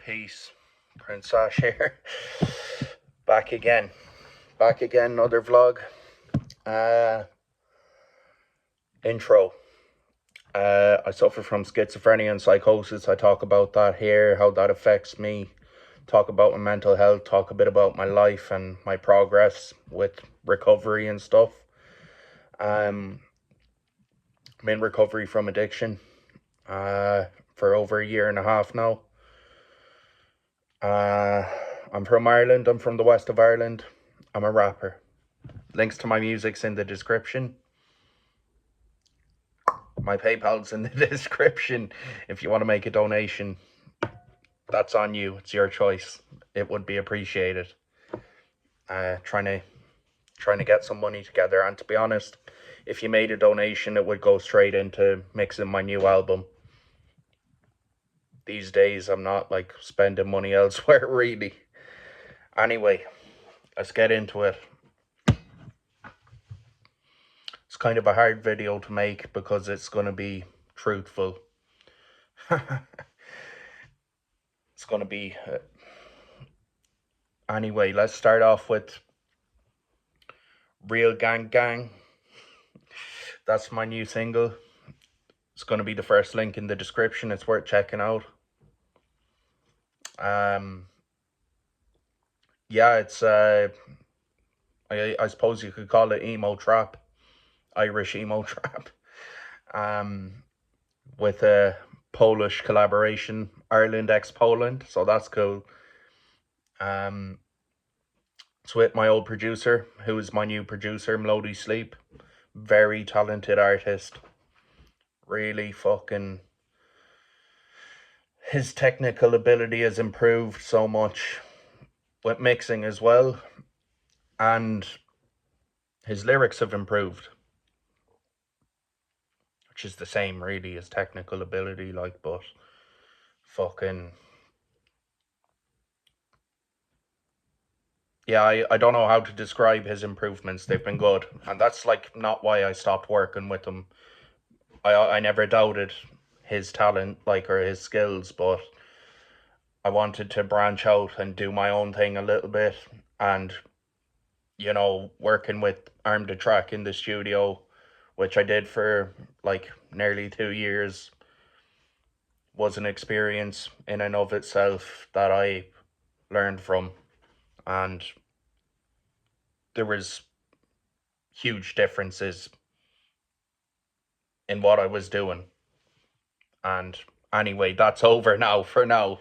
Peace. Prince Ash here. Back again, another vlog. Intro. I suffer from schizophrenia and psychosis. I talk about that here, how that affects me. Talk about my mental health, talk a bit about my life and my progress with recovery and stuff. I'm in recovery from addiction for over a year and a half now. I'm from Ireland. I'm from the west of Ireland. I'm a rapper. Links to my music's in the description. My PayPal's in the description. If you want to make a donation, that's on you. It's your choice. It would be appreciated. Trying to get some money together, and to be honest, if you made a donation, it would go straight into mixing my new album. These days, I'm not like spending money elsewhere, really. Anyway, let's get into it. It's kind of a hard video to make because it's going to be truthful. It's going to be... Anyway, let's start off with Real Gang Gang. That's my new single. It's going to be the first link in the description. It's worth checking out. Yeah, it's I suppose you could call it emo trap, Irish emo trap, with a Polish collaboration, Ireland x Poland, so that's cool. It's with my old producer, who is my new producer, Mlody Sleep. Very talented artist. Really fucking... His technical ability has improved so much with mixing as well. And his lyrics have improved. Which is the same, really, as technical ability, like, but... Fucking... Yeah, I don't know how to describe his improvements. They've been good. And that's, like, not why I stopped working with him. I never doubted his talent, like, or his skills, but I wanted to branch out and do my own thing a little bit. And, you know, working with Arm the Track in the studio, which I did for, like, nearly 2 years, was an experience in and of itself that I learned from. And there was huge differences in what I was doing. And anyway, that's over now. For now.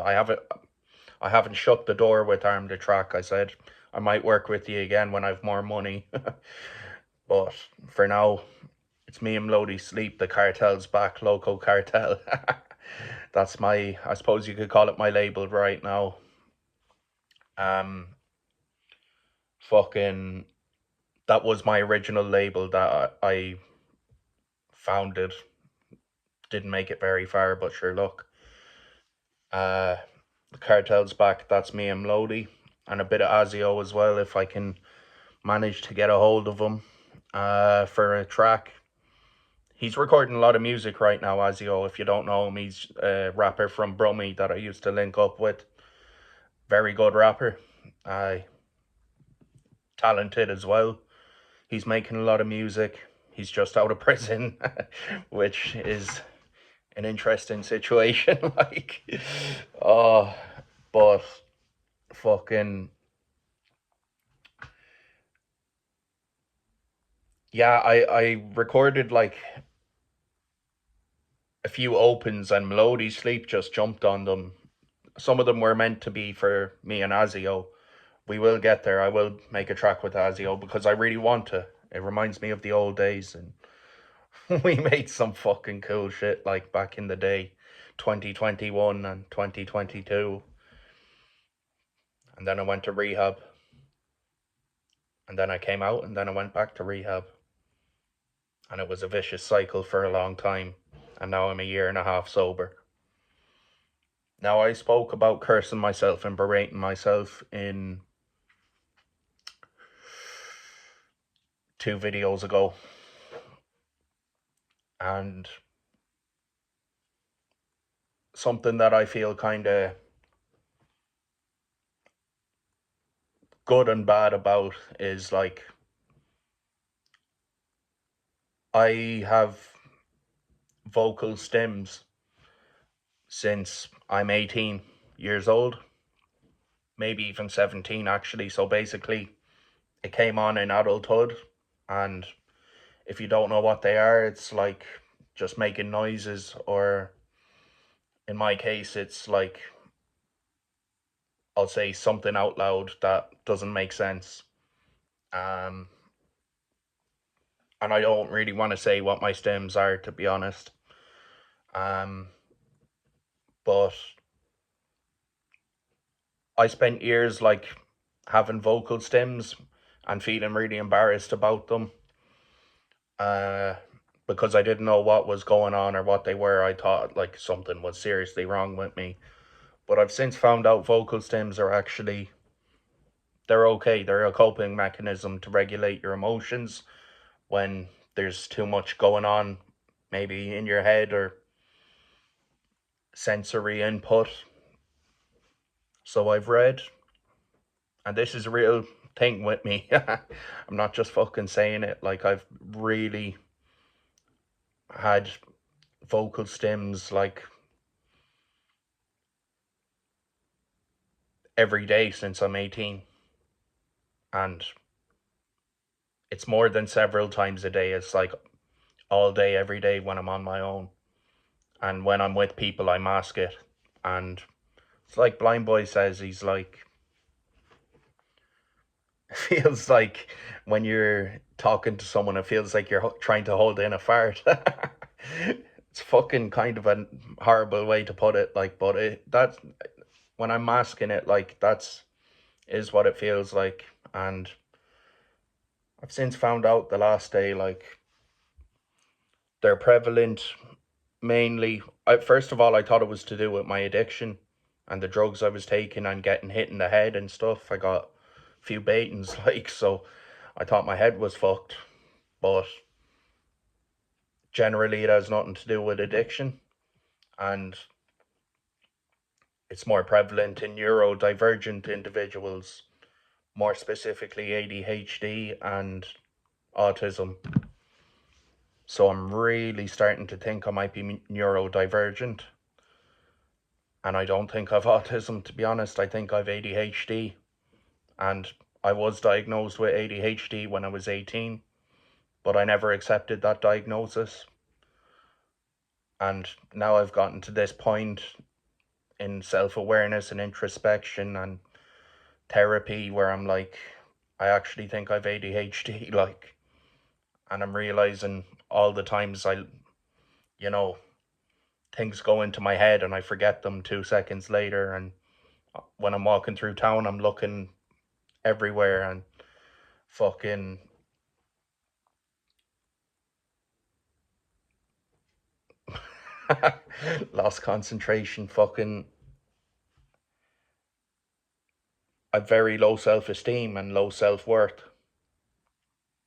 I haven't shut the door with Arm the Track. I said I might work with you again when I have more money. But for now, it's me and Mlody Sleep. The cartel's back. Loco Cartel. That's my, I suppose you could call it my label right now. Fucking, that was my original label that I founded. Didn't make it very far, but sure, look. The cartel's back. That's me and Mlody. And a bit of Azio as well, if I can manage to get a hold of him for a track. He's recording a lot of music right now, Azio. If you don't know him, he's a rapper from Brummie that I used to link up with. Very good rapper. Talented as well. He's making a lot of music. He's just out of prison, which is an interesting situation. Like, oh, but fucking... Yeah, I recorded like a few opens and Mlody Sleep just jumped on them. Some of them were meant to be for me and Azio. We will get there. I will make a track with Azio because I really want to. It reminds me of the old days, and we made some fucking cool shit like back in the day, 2021 and 2022. And then I went to rehab. And then I came out, and then I went back to rehab. And it was a vicious cycle for a long time. And now I'm a year and a half sober. Now, I spoke about cursing myself and berating myself in 2 videos ago. And something that I feel kind of good and bad about is like I have vocal stems since I'm 18 years old, maybe even 17 actually. So basically, it came on in adulthood, and if you don't know what they are, it's like just making noises, or in my case, it's like I'll say something out loud that doesn't make sense. Um, and I don't really want to say what my stems are, to be honest. Um, but I spent years like having vocal stems and feeling really embarrassed about them. Uh, because I didn't know what was going on or what they were. I thought like something was seriously wrong with me. But I've since found out vocal stems are actually, they're okay. They're a coping mechanism to regulate your emotions when there's too much going on, maybe in your head or sensory input. So I've read, and this is a real thing with me. I'm not just fucking saying it. Like I've really had vocal stems like every day since I'm 18. And it's more than several times a day. It's like all day, every day when I'm on my own. And when I'm with people, I mask it. And it's like Blind Boy says, he's like, it feels like when you're talking to someone, it feels like you're trying to hold in a fart. It's fucking kind of a horrible way to put it. Like, but that's when I'm masking it, like, that's is what it feels like. And I've since found out the last day, like, they're prevalent mainly. First of all, I thought it was to do with my addiction and the drugs I was taking and getting hit in the head and stuff. I got a few beatings, like, so I thought my head was fucked. But generally, it has nothing to do with addiction, and it's more prevalent in neurodivergent individuals, more specifically ADHD and autism. So I'm really starting to think I might be neurodivergent. And I don't think I've autism, to be honest. I think I've ADHD. And I was diagnosed with ADHD when I was 18, but I never accepted that diagnosis. And now I've gotten to this point in self awareness and introspection and therapy where I'm like, I actually think I've ADHD, like, and I'm realizing all the times you know, things go into my head and I forget them 2 seconds later. And when I'm walking through town, I'm looking everywhere and fucking lost concentration. Fucking, I've very low self esteem and low self worth.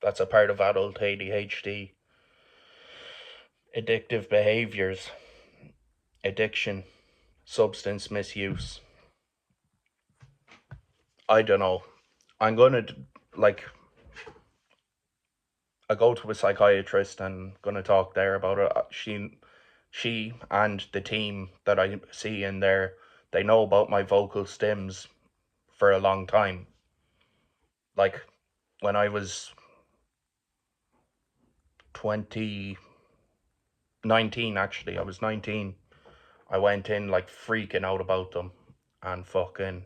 That's a part of adult ADHD. Addictive behaviors, addiction, substance misuse. I don't know. I'm gonna like I go to a psychiatrist and gonna talk there about it. She and the team that I see in there, they know about my vocal stems for a long time. Like when I was 2019, actually, I was 19. I went in like freaking out about them, and fucking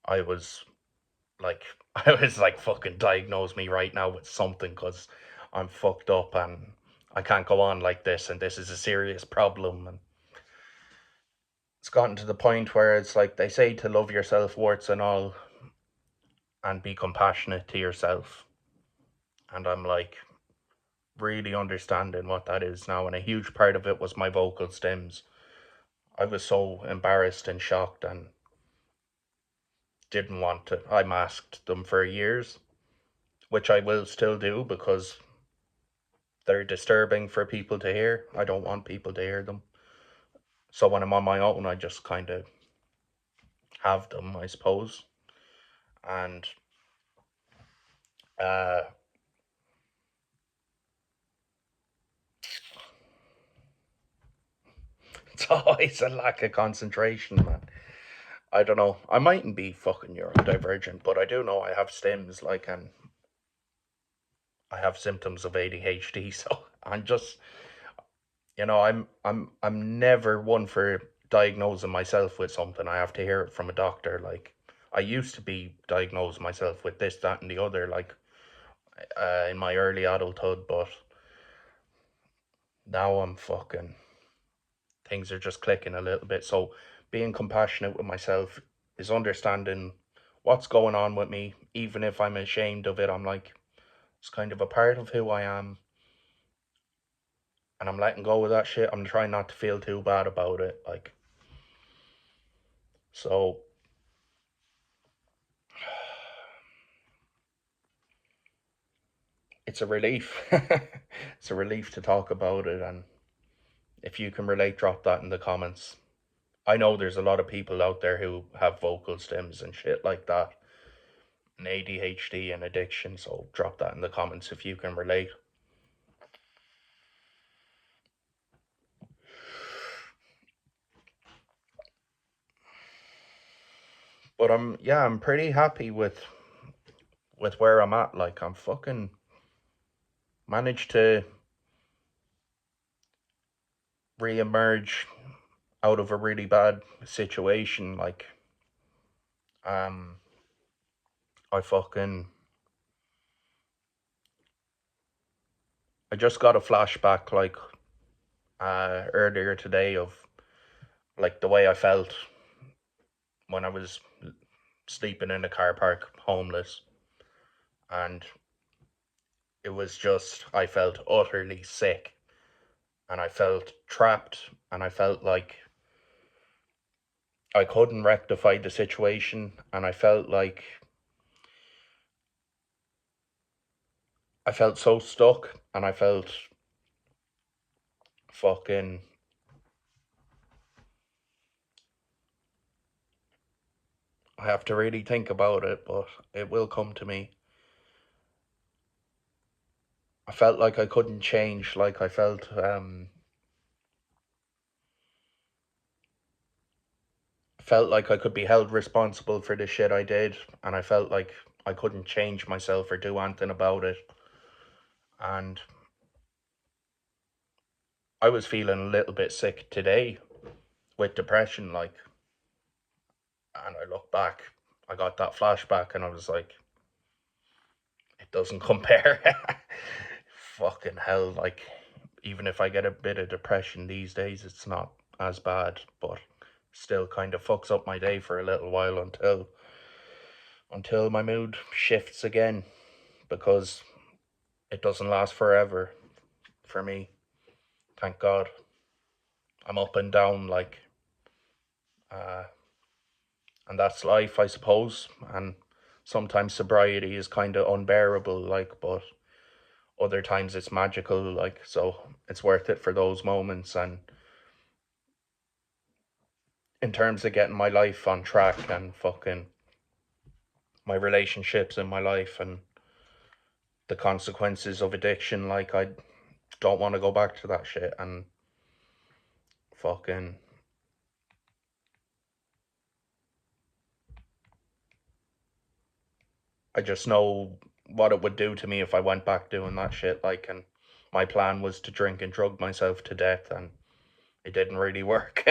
I was like, I was like, fucking diagnose me right now with something because I'm fucked up and I can't go on like this, and this is a serious problem. And it's gotten to the point where it's like they say to love yourself, warts and all, and be compassionate to yourself. And I'm like, really understanding what that is now. And a huge part of it was my vocal stems. I was so embarrassed and shocked and didn't want to. I masked them for years, which I will still do because they're disturbing for people to hear. I don't want people to hear them. So when I'm on my own, I just kind of have them, I suppose. And uh, it's always a lack of concentration, man. I don't know. I mightn't be fucking neurodivergent, but I do know I have stims, like, and I have symptoms of ADHD. So I'm just, I'm never one for diagnosing myself with something. I have to hear it from a doctor. Like, I used to be diagnosed myself with this, that, and the other, like, in my early adulthood, but now I'm fucking, things are just clicking a little bit. So being compassionate with myself is understanding what's going on with me, even if I'm ashamed of it. I'm like, it's kind of a part of who I am, and I'm letting go of that shit. I'm trying not to feel too bad about it. Like, so it's a relief. It's a relief to talk about it. And if you can relate, drop that in the comments. I know there's a lot of people out there who have vocal stems and shit like that, and ADHD and addiction. So drop that in the comments if you can relate. But I'm pretty happy with where I'm at. Like, I'm fucking managed to re-emerge out of a really bad situation. Like, um I fucking I just got a flashback, like, earlier today, of like the way I felt when I was sleeping in a car park homeless. And it was just, I felt utterly sick, and I felt trapped, and I felt like I couldn't rectify the situation, and I felt so stuck, and I felt fucking, I have to really think about it, but it will come to me. I felt like I couldn't change. Like, I felt like I could be held responsible for the shit I did, and I felt like I couldn't change myself or do anything about it. And I was feeling a little bit sick today with depression, like, and I look back, I got that flashback, and I was like, it doesn't compare. Fucking hell, like, even if I get a bit of depression these days, it's not as bad, but still kind of fucks up my day for a little while until my mood shifts again, because it doesn't last forever for me. Thank God. I'm up and down, like, uh, and that's life, I suppose. And sometimes sobriety is kind of unbearable, like, but other times it's magical, like, so it's worth it for those moments. And in terms of getting my life on track and fucking my relationships in my life and the consequences of addiction, like, I don't want to go back to that shit. And fucking, I just know what it would do to me if I went back doing that shit. Like, and my plan was to drink and drug myself to death, and it didn't really work.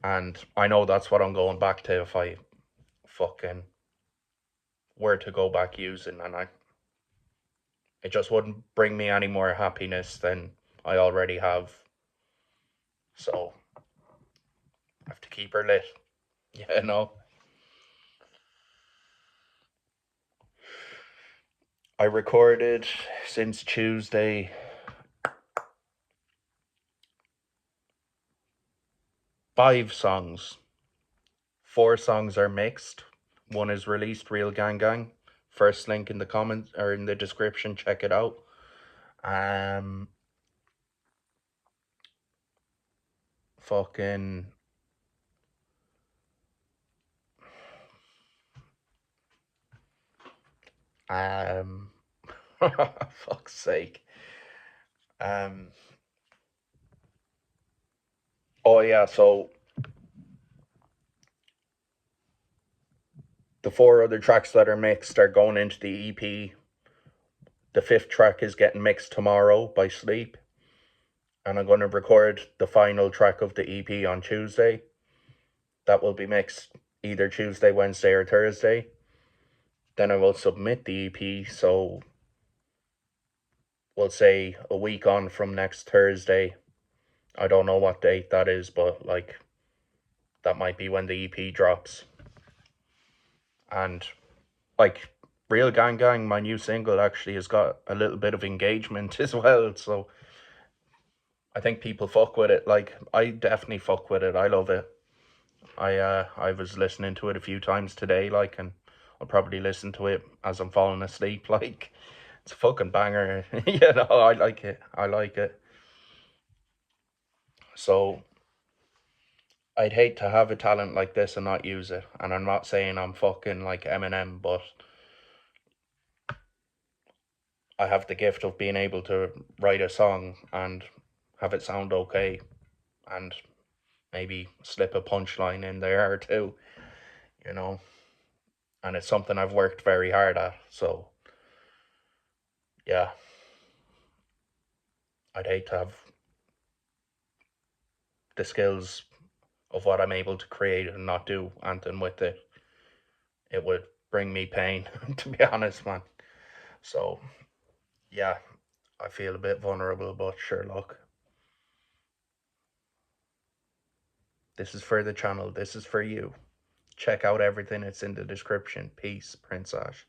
And I know that's what I'm going back to if I fucking were to go back using. And it just wouldn't bring me any more happiness than I already have. So I have to keep her lit. Yeah, no. I recorded since Tuesday 5 songs. 4 songs are mixed. One is released, Real Gang Gang. First link in the comments or in the description. Check it out. Fucking Um, fuck's sake. Um, oh yeah, so the four other tracks that are mixed are going into the EP. The fifth track is getting mixed tomorrow by Sleep, and I'm going to record the final track of the EP on Tuesday. That will be mixed either Tuesday, Wednesday, or Thursday. Then I will submit the EP, so we'll say a week on from next Thursday. I don't know what date that is, but like that might be when the EP drops. And like Real Gang Gang, my new single, actually has got a little bit of engagement as well. So I think people fuck with it. Like I definitely fuck with it. I love it. I was listening to it a few times today, like, and I'll probably listen to it as I'm falling asleep. Like it's a fucking banger. I like it. I like it. So I'd hate to have a talent like this and not use it. And I'm not saying I'm fucking like Eminem, but I have the gift of being able to write a song and have it sound okay, and maybe slip a punchline in there or two, you know. And it's something I've worked very hard at. So yeah, I'd hate to have the skills of what I'm able to create and not do anything with it. It would bring me pain, to be honest, man. So yeah, I feel a bit vulnerable, but sure, look, this is for the channel. This is for you. Check out everything. It's in the description. Peace, Prince Ash.